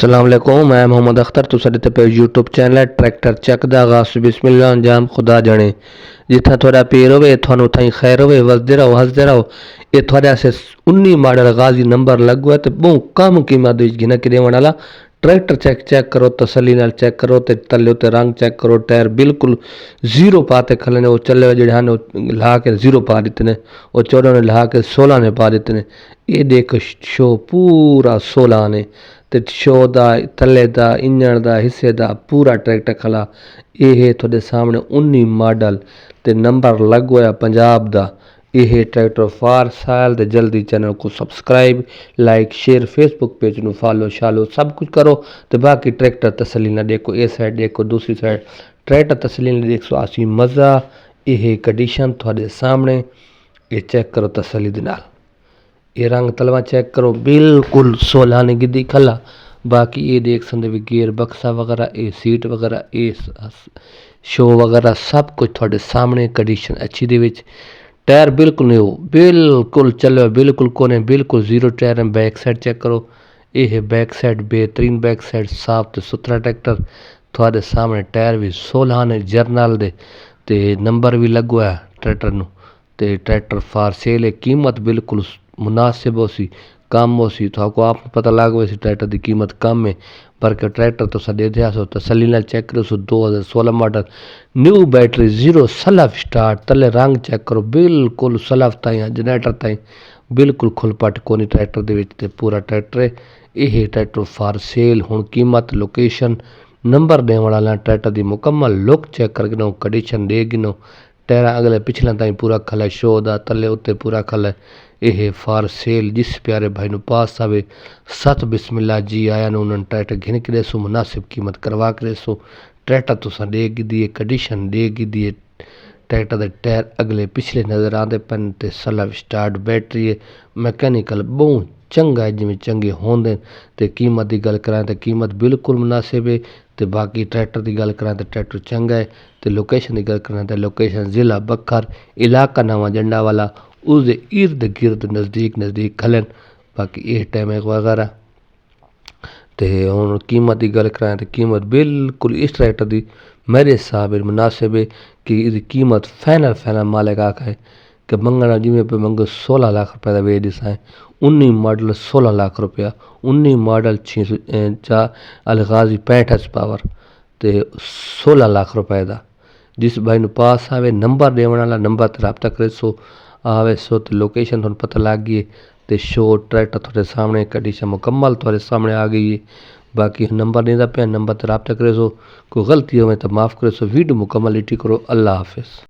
अस्सलाम वालेकुम, मैं मोहम्मद अख्तर। तुसां ॾिठे पियो यूट्यूब चैनल है ट्रैक्टर चक दा आगाज़ बिस्मिल्लाह अंजाम खुदा जाने। जिथा थोड़ा पैर होवे थानू थाई खैर होवे, वसदे रहो हसदे रहो। ये थोड़े आसे 19 मॉडल गाजी नंबर लगो है तो बहुत कम कीमत गिना के देवन वाला ट्रैक्टर चेक करो, तसली नाल चेक करो, ते तले उत्ते रंग चेक करो, टायर बिल्कुल जीरो पाते खले ने। वो चले जेडे हैं ला के जीरो पा दिते ने, वो 14 ने ला के 16 ने पा दिते ने। ये देख शो पूरा 16 ने ते शो दा थले दा इंजन दा हिस्से दा पूरा ट्रैक्टर खला। ये थोड़े सामने 19 मॉडल ते नंबर लगो है पंजाब दा। यह ट्रैक्टर फार साल दे जल्दी चैनल को subscribe like share Facebook page ਨੂੰ फॉलो शालो सब कुछ करो। तो बाकी ट्रैक्टर तसली ना देखो, ये साइड देखो, दूसरी साइड ट्रैक्टर तसली ना देखो, आसी मज़ा। यह कंडीशन थोड़े सामने ये चेक करो तसली दे नाल। ये रंग तलवा चेक करो बिल्कुल 16 ने गिद्दी खला। बाकी ये देख सकते भी गेयर बक्सा वगैरह, ये सीट वगैरह, ये शो वगैरह सब कुछ थोड़े सामने कंडीशन अच्छी दे विच। टायर बिल्कुल नहीं हो, बिल्कुल चलो बिल्कुल कोने, बिल्कुल जीरो टायर है। बैक साइड चेक करो, ये बैक साइड बेहतरीन, बैक साइड साफ तो सुथरा ट्रैक्टर थोड़े सामने। टायर भी 16 ने जरनल दे ते नंबर भी लगो है ट्रैक्टर नू। ते ट्रैक्टर फार सेल है, कीमत बिल्कुल मुनासिब हो सी, कम हो सी। तो आपको आप पता लग वैसे ट्रैक्टर की कीमत कम है, पर के ट्रैक्टर तो दे दिया सो तसली नाल चेक करो। सो 2016 model new battery zero self start, तले रंग चेक करो बिल्कुल सलफ ताई जनरेटर ताई बिल्कुल खुलपट कोनी ट्रैक्टर दे विच। ते पूरा ट्रैक्टर है। यह ट्रैक्टर फार सेल। हुण कीमत लोकेशन नंबर देने वाला ट्रैक्टर की मुकम्मल लुक चेक कर गिनो, कंडीशन दे गिनो। टायर अगले पिछले ताई पूरा खल है, शो दा तले उत्ते पूरा खल है। यह फार सेल। जिस प्यारे भाई नू पास आवे सत बिस्मिल्ला जी आया नू उन्होंने ट्रैक्टर घिन के देसो, मुनासिब कीमत करवा के देसो। ट्रैक्टर तुसा दे गिदी है, कंडीशन दे गिदी है। ट्रैक्टर के टायर अगले पिछले नज़र आते पन ते सलफ स्टार्ट बैटरी है। मैकेनिकल बहुत चंगा है, जिमें चंगे होंदे। ते कीमत की गल करां तो कीमत बिल्कुल मुनासिब है। ते बाकी ट्रैक्टर की गल करां तो ट्रैक्टर चंगा है। तो लोकेशन की गल करां तो लोकेशन जिला बखर, इलाका नवा जंडा वाला, उसके इर्द गिर्द नज़दीक खलन। बाकी ये टाइम वगैरह तो हुण कीमत की गल करां तो कीमत बिल्कुल इस ट्रैक्टर की मेरे हिसाब मुनासिब है कि इसकी कीमत फाइनल मालिक आखा है कि मंगना जिमें पे मंगो 16 लाख रुपये का वे दिसा। 19 मॉडल 16 लाख रुपया, 19 मॉडल 6 अलगाजी 65 पावर तो 16 लाख रुपये का। जिस भाई नू पास आवे नंबर देने वाला नंबर ते रब्ता करे सो आवे सो। तो लोकेशन तुहानू पता लग गई है। तो शो ट्रैक्टर थोड़े सामने, कंडीशन मुकम्मल थोड़े सामने आ गई है। बाकी नंबर देता पे नंबर ते रब्ता करे सो। कोई गलती हो तो माफ़ करे सो। वीडियो मुकम्मल इटी करो। अल्लाह हाफिज़।